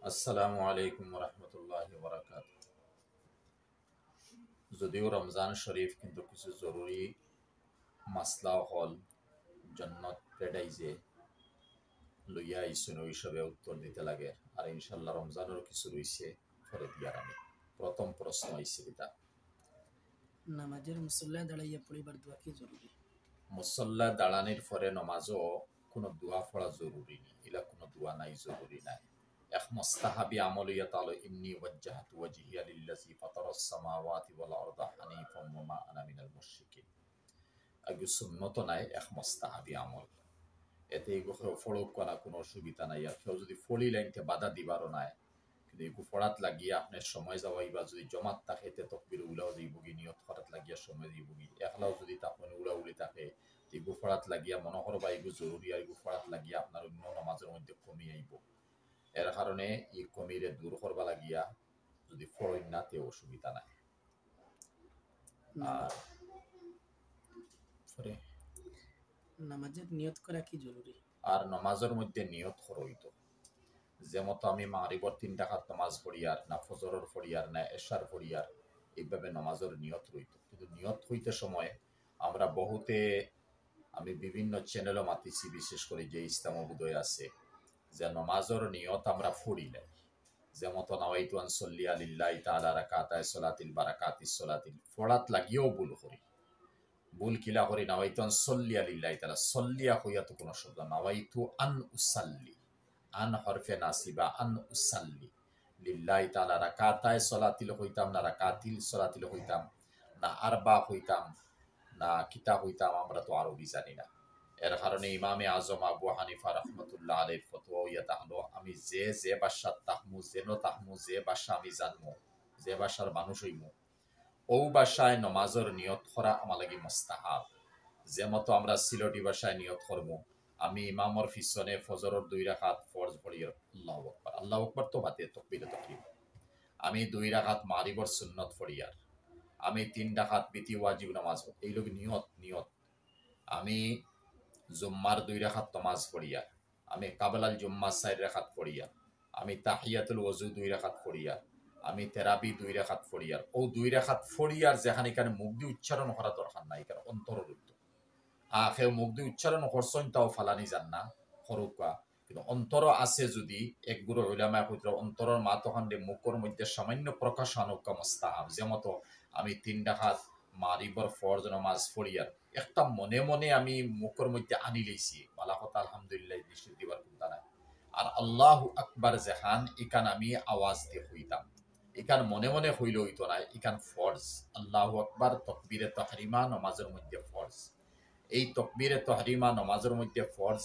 আসসালামু আলাইকুম রহমতুল্লাহি বারাকাতুহু। যদিও রমজান শরীফ কিন্তু কিছু জরুরি মাসলা হল জন্নত পেডাইজে লইয়া আইসুন ওই হিসাবে উত্তর দিতে লাগে। আর ইনশাল্লাহ রমজানেরও কিছু রইছে পরে দিয়ার আমি প্রথম প্রশ্ন আইসি এটা নামাজের মুসল্লা দাঁড়াইয়া পড়িবার দোয়া কি জরুরি? মুসল্লা দাঁড়ানির পরে নমাজও কোনো দোয়া পড়া জরুরি নেই, এলা কোনো দোয়া নাই, জরুরি নাই। এক মুস্তাহাবি আমল ইয়া তাআলা ইন্নী ওয়াজ্জাহতু ওয়াজহিয়া লিল্লাযী ফাতারাস সামাওয়াতি ওয়াল আরদা হানিফাম ওয়া মা আনা মিনাল মুশরিকিন। আগে সুন্নত নাই, এক মুস্তাহাবি আমল। এতে এগু ফড়ক করা কোনো অসুবিধা নাই। আর কেউ যদি ফড়ি লাইনতে বাধা দিবারও নাই, কিন্তু এগু ফড়াত লাগিয়া আপনার সময় যাওয়াই বা যদি জমাত থাকে তে তকবির উলাও যাইবগি, নিয়ত ফড়াত লাগিয়া সময় যাইবগি। একলাও যদি তখন উড়াউড়ি থাকে এগু ফড়াত লাগিয়া মনোহর বা এগু জরুরি, আর এগু ফড়াত লাগিয়া আপনার অন্য নামাজের মধ্যে কমি আইব। এর কারণে এই কমিরে দূর করবা লাগিয়া যদি ফড়ই না তে অসুবিধা নাই। আর নামাজের নিয়ত করা কি জরুরি? আর নমাজের মধ্যে নিয়ত করইতো, যেমতো আমি মাগরিবর 3 রাকাত নামাজ পড়িয়ার না ফজরের পড়িয়ার না এশার পড়িয়ার এইভাবে নামাজের নিয়ত রইতো। কিন্তু নিয়ত হইতে সময় আমরা বহুতে, আমি বিভিন্ন চ্যানেলও মাতিছি, বিশেষ করে যে ইসলামবোধয় আছে, যে নমাজের নিয়ত আমরা ফড়িলে যেমতো নাওয়াইতু আন সল্লিয়া লিল্লাহি তাআলা রাকাতায় সলাতিল বারাকাতিস সলাতিল ফড়াত লাগিয়েও ভুল করি। ভুল কিলা করি নাওয়াইতু আন সল্লিয়া লিল্লাহি তাআলা, সল্লিয়া হইয়া তো কোনো শব্দ, নাওয়াইতু আন উসাল্লি, আন হরফে নাসিবা, আন উসাল্লি লিল্লাহি তাআলা রাকাতায় সলাতিল হইতাম না রাকাতিল সলাতিল হইতাম না আরবা হইতাম না কিতা হইতাম, আমরা তো আরবি জানি না। এর কারণে ইমামে আজম আবু হানিফা রহমতুল্লাহ আলাইহির ফতোয়া ইয়া তাহলো আমি যে যে বাসার তাহমু যেন তাহমু, যে বাসা আমি জানমু, যে বাসার মানুষ হইমু, ও বাসায় নমাজের নিয়ত করা আমার লাগি মুস্তাহাব। যে মতো আমরা সিলটি বাসায় নিয়ত করবো, আমি ইমামর পিছনে ফজরের 2 রাকাত ফরজ পড়ি আল্লাহু আকবার, আল্লাহু আকবার তো বাতে তাকবীরে তাহরিম, আমি 2 রাকাত মাগরিবর সুন্নত পড়িয়ার, আমি 3 রাকাত বিতি ওয়াজিব নামাজ, এই লোক নিয়ত নিয়ত, আমি জুম্মার 2 রাকাত নামাজ পড়িয়ার, আমি কাবলাল জুম্মা 4 রাকাত পড়িয়ার, আমি তাহিয়াতুল ওযু 2 রাকাত পড়িয়ার, আমি তেরাবি 2 রাকাত পড়িয়ার, ও 2 রাকাত পড়িয়ার যেখানে এখানে মুখ দিয়ে উচ্চারণ করা দরকার নাই, কারণ অন্তর রইত। সেও মুখ দিয়ে উচ্চারণ করছেন তাও ফালানি যান না সরুকা, কিন্তু অন্তর আছে যদি এক গুরু উলামায়ে কইত অন্তরের মাতোখান্ডে মুখের মধ্যে সামান্য প্রকাশ আনুকা মুস্তাহাব। যেমতো আমি 3 রাকাত মাগরিবর ফরজ নামাজ পড়িয়ার একটা মনে মনে আমি মুখের মধ্যে আনি লইছি, বালা কথা আলহামদুলিল্লাহ দৃষ্টি দিবার চিন্তা নাই। আর আল্লাহু আকবার যেখান এখান আমি আওয়াজ দিয়ে হইতাম, এখান মনে মনে হইল হইতো না, এখান ফরজ। আল্লাহু আকবার তাকবীরে তাহরিমা নামাজের মধ্যে ফরজ। এই তকবীরে তাহরিমা নামাজের মধ্যে ফরজ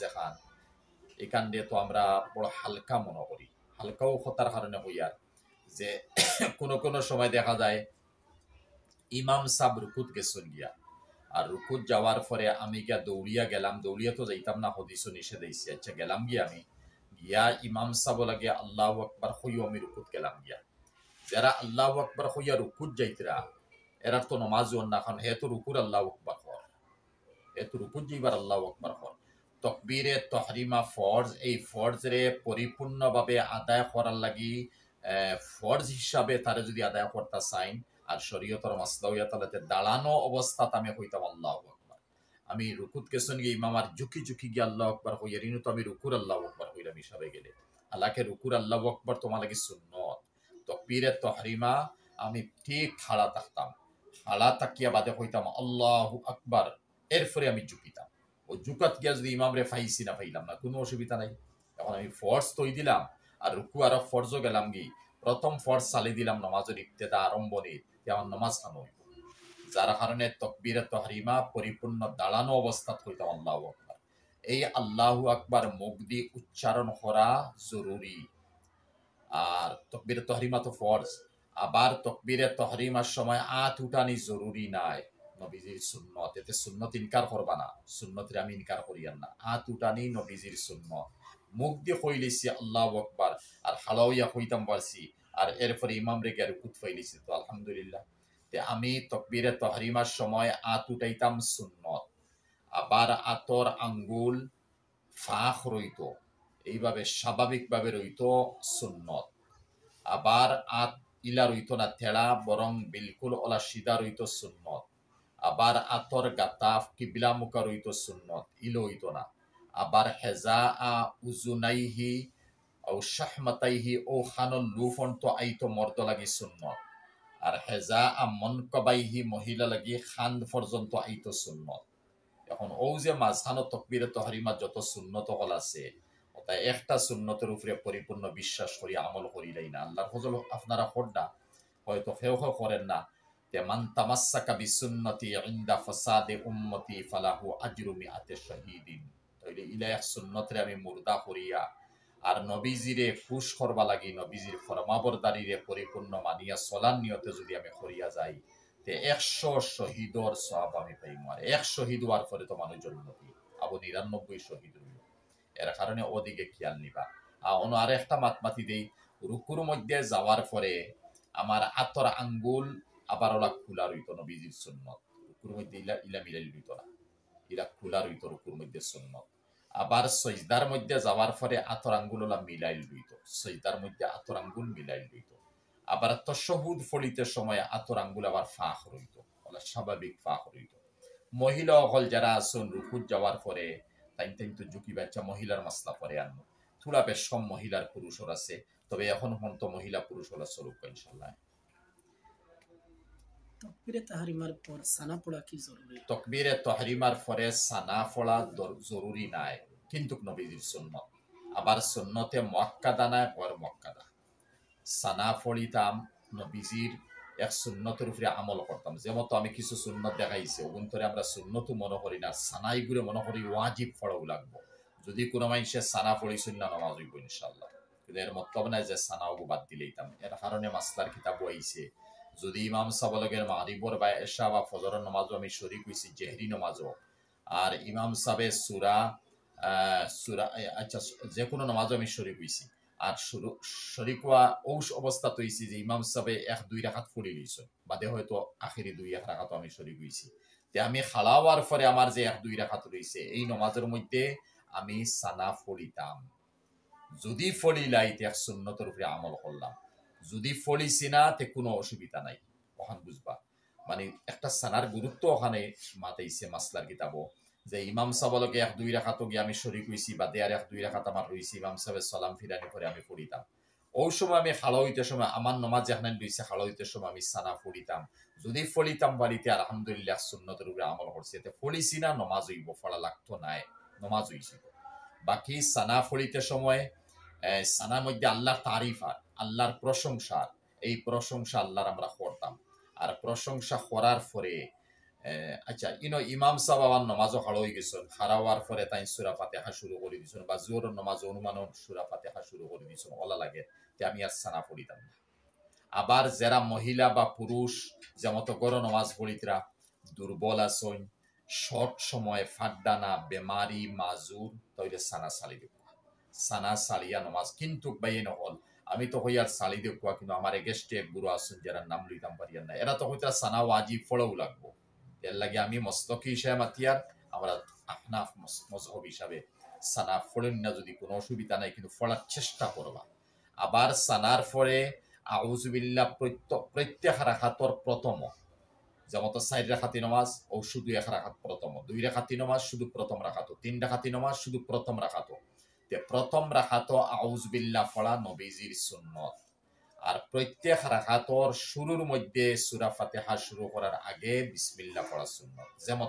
এখান দিয়ে তো আমরা বড় হালকা মনে করি। হালকাও হতার কারণে হইয়ার যে কোনো কোনো সময় দেখা যায় ইমাম সাহেব রুকুত গেছেন গিয়া, আর রুকুত যাওয়ার পরে আমি গিয়া দৌড়িয়া গেলাম, দৌড়িয়া তো যাইতাম না, হদিসও নিষেধ হইছে, আচ্ছা গেলাম গিয়া আমি গিয়া ইমাম সাহেব লাগে আল্লাহু আকবার হইও আমি রুকুত গেলাম গিয়া। যারা আল্লাহু আকবার হইয়া রুকুত যাইতরা এরা তো নমাজ না, কারণ হে তো রুকুর আল্লাহু আকবার হর, হে তো রুকুত যাইবার আল্লাহু আকবার হর। তকবীরে তহরিমা ফরজ, এই ফরজরে পরিপূর্ণভাবে আদায় করার লাগি ফরজ হিসাবে তারা যদি আদায় করতে চাইন, আর শরীয়তর মাসলাউয়া তালাতে দাঁড়ানো অবস্থাত আমি হইতাম আল্লাহু আকবার। আমি রুকুত কেসন গিয়ে ইমামার ঝুঁকি ঝুঁকি গিয়ে আল্লাহু আকবার হইয়া রিনু তো আমি রুকুর আল্লাহু আকবার হইলাম হিসাবে গেলে, আল্লাহকে রুকুর আল্লাহু আকবার তোমার লাগি সুন্নত। তকবীরে তহরিমা আমি ঠিক খাড়া থাকতাম, খাড়া তাকিয়া বাদে হইতাম আল্লাহু আকবার, এরপরে আমি ঝুঁকিতাম। ও জুকাত গিয়া যদি ইমামরে ফাইছি না ফাইলাম না কোনো অসুবিধা নাই। এখন আমি ফরজ তৈ দিলাম আর রুকু আর ফরজও গেলাম গি, প্রথম ফরজ চালি দিলাম নমাজের ইবতেদা আরম্ভণি, আমার নমাজ খানো হইব। যার কারণে তকবীরে তহরিমা পরিপূর্ণ দাঁড়ানো অবস্থাত হইতাম আল্লাহু আকবার। এই আল্লাহু আকবার মুখ দিয়ে উচ্চারণ করা জরুরি। আর তকবীরে তহরিমা তো ফরজ, আবার তকবীরে তহরিমার সময় আত উঠানি জরুরি নাই, নবীজির সুন্নত, এতে সুন্নত ইনকার করবা না, সুন্নতের আমি ইনকার করিয়ান না। আত উঠানি নবীজির সুন্নত, মুখ দিয়ে কইলিছি আল্লাহু আকবার আর হালাউইয়া কইতাম পারছি, আর এরপরে ইমাম রে গিয়ে রুকুত ফাইলিছি তো আলহামদুলিল্লাহ। তে আমি তকবীরে তহরিমার সময় আত উঠাইতাম সুন্নত। আবার আতর আঙ্গুল ফাঁক রইতো, এইভাবে স্বাভাবিকভাবে রইত সুন্নত। আবার আত ইলা রইত না থেড়া, বরং বিলকুল ওলা সিধা রইত সুন্নত। আবার আতর গাতাফ কিবলা মুখা রইত সুন্নত, ইলো হইত না। আবার হেজা উজুনাইহি ও শাহমাতাইহি ও খানল লুফন্ত আইতো মর্দ লাগি সুন্নত। আর হেজা মনকবাইহি মহিলা লাগি খান পর্যন্ত আইতো সুন্নত। এখন ও যে মাঝখানো তকবীরে তহরিমা যত সুন্নত হল আছে, তাই একটা সুন্নতের উপরে পরিপূর্ণ বিশ্বাস করি আমল করিলাই না। আল্লাহর ফজল আপনারা হড্ডা হয়তো কেউ কেউ করেন না। মান তামাসসাকা বিসুন্নতি ইনদা ফাসাদে উম্মতি ফালাহু আজরু মিআতি শাহীদিন। তাইলে ইলা এক সুন্নতরে আমি মুর্দা করিয়া আর নবীজিরে খুশ করবা লাগি, নবীজির ফরমাবরদারিরে পরিপূর্ণ মানিয়া চলার নিয়তে যদি আমি করিয়া যাই, তে 100 শহীদর সওয়াব আমি পাইম। আর 1 শহীদ হওয়ার পরে তো মানুষজন নবী আবু 99 শহীদ হইল। এর কারণে ওদিকে খেয়াল নিবা। আর একটা মাতমাতি দেই, রুকুর মধ্যে যাওয়ার পরে আমার আতর আঙ্গুল আবার ওলা খোলা রইত নবীজির সুন্নত। রুকুর মধ্যে ইলা ইলা মিলাই রইত না, ইলা খোলা রইত রুকুর মধ্যে সুন্নত। আবার সজদার মধ্যে যাওয়ার পরে আতর আঙ্গুল ওলা মিলাই লইত, সজদার মধ্যে আতর আঙ্গুল মিলাই লইত। আবার তশহুদ ফলিতে সময় আতর আঙ্গুল আবার ফাঁক রইত, ওলা স্বাভাবিক ফাঁক রইত। মহিলা হল যারা আসুন রুকুর যাওয়ার পরে তাই তো ঝুঁকি বাচ্চা মহিলার মাসলা পরে আনবো। থোড়া বেশ কম মহিলার পুরুষর আছে, তবে এখন পর্যন্ত মহিলা পুরুষ হলা স্বরূপ ইনশাল্লাহ। তকবীরে তাহরিমার পর সানা পড়া কি জরুরি? তকবীরে তাহরিমার পরে সানা পড়া জরুরি নাই, কিন্তু নবীজির সুন্নত। আবার সুন্নতে মুআক্কাদা নাই, গয়র মুআক্কাদা। সানা পড়িতাম নবীজির এক সুন্নতের উপরে আমল করতাম। যেমন আমি কিছু সুন্নত দেখাইছি, ওগুন্তরে আমরা সুন্নতও মনে করি না, সানাই গুলো মনে করি ওয়াজিব পড়াও লাগবো। যদি কোনো মানুষে সানা পড়িছিল না, নামাজ হইব ইনশাল্লাহ। কিন্তু এর মতলব নাই যে সানাও বাদ দিলেইতাম। এর কারণে মাসলার কিতাব আইছে, যদি ইমাম সাহেবের মাগরিবর বা এশা বা ফজরের নামাজও আমি শরীক হইছি, জেহরি নামাজও, আর ইমাম সাহেবের সূরা আচ্ছা যে কোনো নামাজও আমি শরীক হইছি, আর শরীক হওয়া ঔষ অবস্থা তৈছি যে ইমাম সাহেবে 1-2 রাকাত পড়ি লইছে, বাদে হয়তো আখেরি 2-1 রাকাত আমি শরীক হইছি। তে আমি খালাওয়ার পরে আমার যে 1-2 রাকাত রইছে, এই নামাজের মধ্যে আমি সানা পড়িতাম। যদি ফলিলাই তে এক সুন্নতের উপরে আমল করলাম, যদি ফলিছি না তে কোনো অসুবিধা নাই। ওখান বুঝবা মানে একটা সানার গুরুত্ব ওখানে মাতাইছে মাসলার কিতাবও, যে ইমাম সাহেবকে 1-2 রাকাত গিয়ে আমি শরীক হইছি, বা দেয়ার 1-2 রাকাত আমার রইছি, ইমাম সাহেবের সালাম ফিরানি করে আমি পড়িতাম। ওই সময় আমি খালো হইতে সময় আমার নমাজ যেখানে রইছে, খালো হইতে সময় আমি সানা পড়িতাম। যদি ফলিতাম বাড়িতে আলহামদুলিল্লাহ সুন্নতের উপরে আমল করছে, এতে ফলিছি না নমাজ হইব, ফলা লাগতো নাই, নমাজ হইছিল। বাকি সানা ফলিতে সময় সানার মধ্যে আল্লাহর তারিফ আর আল্লাহর প্রশংসা, এই প্রশংসা আল্লাহর আমরা করতাম। আর প্রশংসা করার পরে আচ্ছা ইমাম সাহেব আমার নমাজও হাড় হয়ে গেছেন, হারাওয়ার পরে তাই সূরা ফাতিহা শুরু করে দিয়েছেন, বা জোহরের নমাজ অনুমানও সূরা ফাতিহা শুরু করে দিয়েছেন, ওলা লাগে যে আমি আর সানা পড়িতাম না। আবার যারা মহিলা বা পুরুষ যেমন গড় নমাজ পড়িতরা দুর্বল আসন, শর্ট সময় ফাড্ডানা বেমারি মাজুর, তাইলে সানা সালি দেব, সানা সালিয়া নমাজ কিন্তু বাইয়ে নহল। আমি তো হইয়ার সালি দেখুয়া, কিন্তু আমার এগেস্টে এক গুরু আসুন যারা নাম লইতাম পারিয়ার না, এরা তো হইতা সানা ওয়াজিব ফলও লাগবো। এর লাগে আমি মস্তকি হিসাবে মাতিয়ার, আমরা আহনাফ মজহব হিসাবে সানা ফলেন না, যদি কোনো অসুবিধা নাই, কিন্তু ফলার চেষ্টা করবা। আবার সানার পরে আউযুবিল্লাহ প্রত্যেক রাকাতর প্রথম, যেমন তো 4 রাকাতি নামাজ ও শুধু 1 রাকাত প্রথম, 2 রাকাতি নামাজ শুধু প্রথম রাকাত, 3 রাকাতি নামাজ শুধু প্রথম রাকাত। তে প্রথম রাকাত আউযুবিল্লাহ পড়া নবীজির সুন্নত। আর প্রত্যেক রাকাতর শুরুর মধ্যে সূরা ফাতিহা শুরু করার আগে বিসমিল্লাহ পড়া সুন্নত। যেমন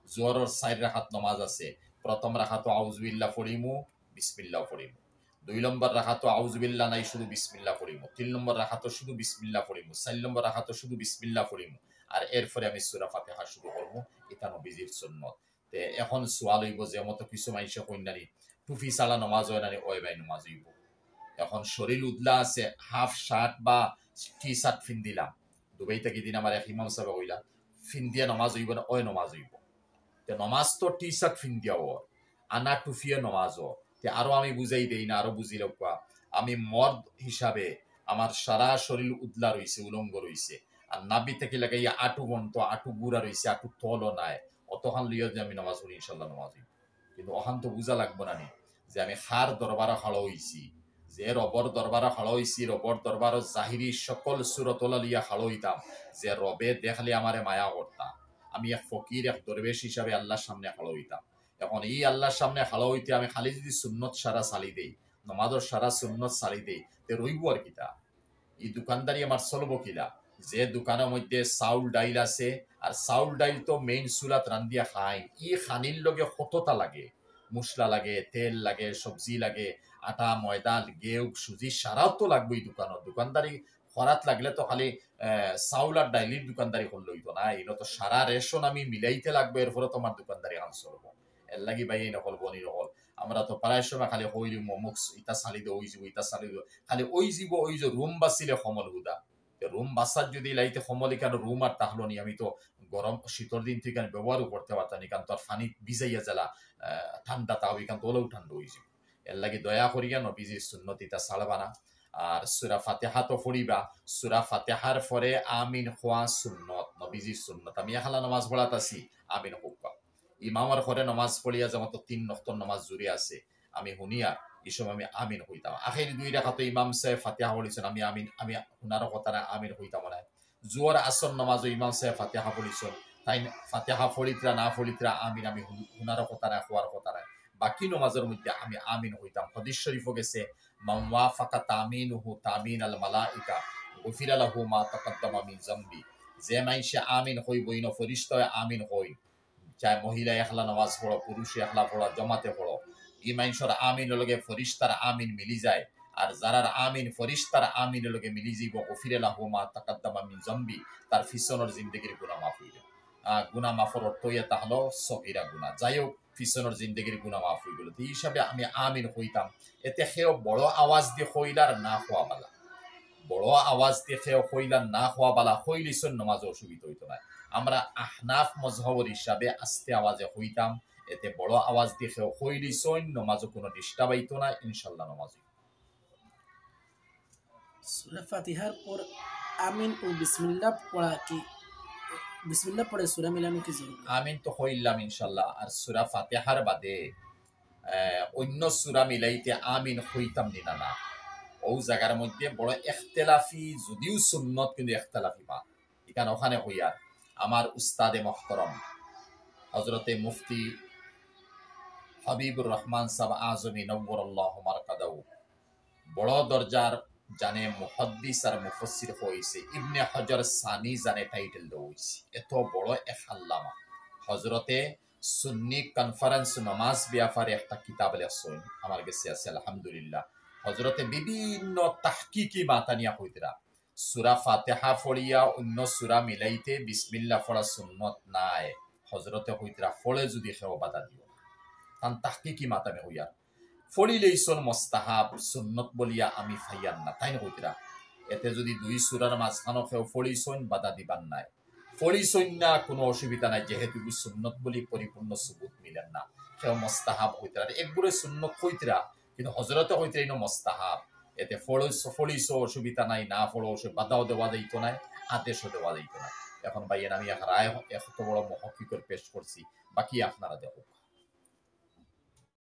জোহরের 4 রাকাত নামাজ আছে, প্রথম রাকাত আউযুবিল্লাহ পড়িমু, বিসমিল্লাহ পড়িমু। 2 নম্বর রাকাত আউযুবিল্লাহ নাই, শুধু বিসমিল্লাহ পড়িমু। 3 নম্বর রাকাত শুধু বিসমিল্লাহ পড়িমু। 4 নম্বর রাকাত শুধু বিসমিল্লাহ পড়িমু। আর এরপরে আমি সূরা ফাতিহা শুরু করব, এটা নবীজির সুন্নত। তে এখন সোয়াল হইব যে মতো কিছু মাইসে কইনানি টুপি সালা নামাজ হয় না, ওই ভাই নামাজ হইব। এখন শরীর উদলা আছে, হাফ শার্ট বা টি শার্ট ফিন দিলাম, দুবাই থেকে দিন আমার এক ইমাম সাহেব কইলা ফিন দিয়া নমাজ হইব না, ওই নমাজ হইব। তে নমাজ তো টি শার্ট ফিন দিয়া ওর আনা টুফিয়ে নমাজ ও। তে আরো আমি বুঝাই দেই না, আরো বুঝি লোকা, আমি মর্দ হিসাবে আমার সারা শরীর উদলা রইছে, উলঙ্গ রইছে, আর নাবি থেকে লাগাইয়া আটু বন্ত, আটু গুড়া রইছে, আটু তলও নাই, অতখান লিয়ে যে আমি নামাজ পড়ি ইনশাল্লাহ নামাজ হইব। কিন্তু ওখান তো বুঝা লাগবো না নি, যে যে আমি খার দরবার খাড়ো হইছি, যে রবর দরবার খাড়ো হইছি, রবর দরবার জাহিরি সকল সুরতলা লিয়া খাড়ো হইতাম, যে রবে দেখলে আমারে মায়া করতাম। আমি এক ফকির এক দরবেশ হিসাবে আল্লাহর সামনে খাড়ো হইতাম। এখন এই আল্লাহর সামনে খাড়ো হইতে আমি খালি যদি সুন্নত সারা চালি দেই, নমাজর সারা সুন্নত চালি দেই, তে রইব আর কিতা? এই দোকানদারি আমার চলব কিলা? যে দোকানের মধ্যে চাউল ডাইল আছে, আর চাউল ডাইল তো মেইন চুলাত রান্ধিয়া খাই, ই খানির লগে কতটা লাগে, মশলা লাগে, তেল লাগে, সবজি লাগে, আটা ময়দা গেউ সুজি সারাও তো লাগবে এই দোকানত। দোকানদারি খরাত লাগলে তো খালি চাউল আর ডাইলির দোকানদারি করলে হইতো না, এগুলো তো সারা রেশন আমি মিলাইতে লাগবে, এরপরে তোমার দোকানদারি আন চলবো। এর লাগি ভাই এই নকল বনি নকল আমরা তো প্রায় সময় খালি হইলি মুখ ইটা চালি দো, ওই যাব ইটা চালি দো, খালি ওই যাব ওই যে রুম বাঁচিলে সমল হুদা। রুম বাসার যদি লাইতে সমলি কেন রুম আর তাহলো নি, আমি তো গরম শীতর দিন থেকে ব্যবহারও করতে পারতাম, কারণ তোর ফানি ভিজাইয়া জ্বালা ঠান্ডা তাও এখান তোলেও ঠান্ডা হয়ে যাব। এর লাগে দয়া করিয়া নবীজির সুন্নত ইটা ছাড়বা না। আর সূরা ফাতিহা তো পড়িবা, সূরা ফাতিহার পরে আমিন খোয়া সুন্নত, নবীজির সুন্নত। আমি এখালা নামাজ পড়াত আছি, আমিন হোকা ইমামের ঘরে নামাজ পড়িয়া যেমন তো 3 ওয়াক্ত নামাজ জুড়ে আছে, আমি শুনিয়া এই সময় আমি আমিন হইতাম। আখের 2 রাকাতে ইমাম সাহেব ফাতিহা পড়িছেন, আমি শুনার কথা না আমিন হইতাম না। জোয়ার আসর নামাজ ইমাম সাহেব ফাতিহা পড়িছেন, তাই ফাতিহা ফলিতরা না ফলিতরা আমিন আমি শুনার কথা না, হওয়ার কথা না। বাকি নামাজের মধ্যে আমি আমিন হইতাম। হাদিস শরীফও গেছে, মান ওয়াফাকা তামিনুহু তামিন আল মালাইকা গুফিরা লাহু মা তাকাদ্দামা মিন যামবি। যে মাইসে আমিন হইব ইনো ফেরেশতা আমিন হই, চাই মহিলা একলা নামাজ পড়ো, পুরুষ একলা পড়ো, জমাতে পড়ো, ই মানুষের আমিন লগে ফরিস্তার আমিন মিলি যায়। আর যারার আমিন ফরিস্তার আমিন লগে মিলি যাইব, গফিরে লাহু মা তাকাদ্দামা মিন যামবি, তার পিছনের জিন্দেগির গুনাহ মাফ হইবে। গুনাহ মাফের অর্থ ইয়া তাহলো সগীরা গুনাহ, যাই হোক পিছনের জিন্দেগির গুনাহ মাফ হয়ে গেল। এই হিসাবে আমি আমিন হইতাম। এতে সেও বড় আওয়াজ দিয়ে হইলার না হওয়া বালা, বড় আওয়াজ দিয়ে সেও হইলার না হওয়া বালা, হইলিছন নামাজ অসুবিধা হইতো না। আমরা আহনাফ মজহবর হিসাবে আস্তে আওয়াজে হইতাম, এতে বড় আওয়াজ দিয়ে কেউ হইলিছন নামাজও কোনো ডিস্টার্ব হইতো না, ইনশাল্লাহ নামাজ। সূরা ফাতিহার পর আমিন ও বিসমিল্লাহ পড়া কি, বিসমিল্লাহ পড়ে সূরা মিলানো কি জরুরি? আমিন তো হইলাম ইনশাল্লাহ, আর সূরা ফাতিহার বাদে অন্য সূরা মিলাইতে আমিন হইতাম দিনা না। ও জায়গার মধ্যে বড় ইখতিলাফি, যদিও সুন্নত কিন্তু ইখতিলাফি মা। এখানে ওখানে হইয়ার আমার উস্তাদে মুহতারাম হযরতে মুফতি হাবিবুর রহমান সাহেব আজমি নওয়ারাল্লাহু মারকাদাহু, বড় দরজার জানে মুহাদ্দিস আর মুফাসসির হইছে, ইবনে হাজার সানি জানে টাইটেল হইছে, এত বড় এক আল্লামা। হযরতে সুন্নি কনফারেন্স নামাজ ব্যাপারে একটা কিতাব লেখছেন, আমার কাছে আছে আলহামদুলিল্লাহ। হযরতে বিভিন্ন তাহকিকি মাতানিয়া হইতরা, সূরা ফাতিহা পড়িয়া অন্য সূরা মিলাইতে বিসমিল্লাহ পড়া সুন্নত নাই। হযরতে হইতরা ফলে যদি কেউ বাধা দিও, তান তাহকিকি মাতামে হইয়া ফড়িলেইছন মোস্তাহাব, সুন্নত বলিয়া আমি ফাইয়ান না, তাই না হইতরা। এতে যদি 2 সূরার মাঝখানো কেউ ফড়িছন বাধা দিবান নাই, ফড়িছন না কোনো অসুবিধা নাই, যেহেতু সুন্নত বলি পরিপূর্ণ সুবুত মিলেন না, কেউ মোস্তাহাব হইতরা। একগুলো সুন্নত হইতরা, কিন্তু হযরতে হইতরা ইনো মোস্তাহাব। এতে ফড়িছ অসুবিধা নাই, না ফড়ো বাধাও দেওয়া যাইত নাই, আদেশও দেওয়া যাইত না। এখন ভাইয়ের আমি এক রায় এত বড় মহকিকর পেশ করছি, বাকি আপনারা দেখো।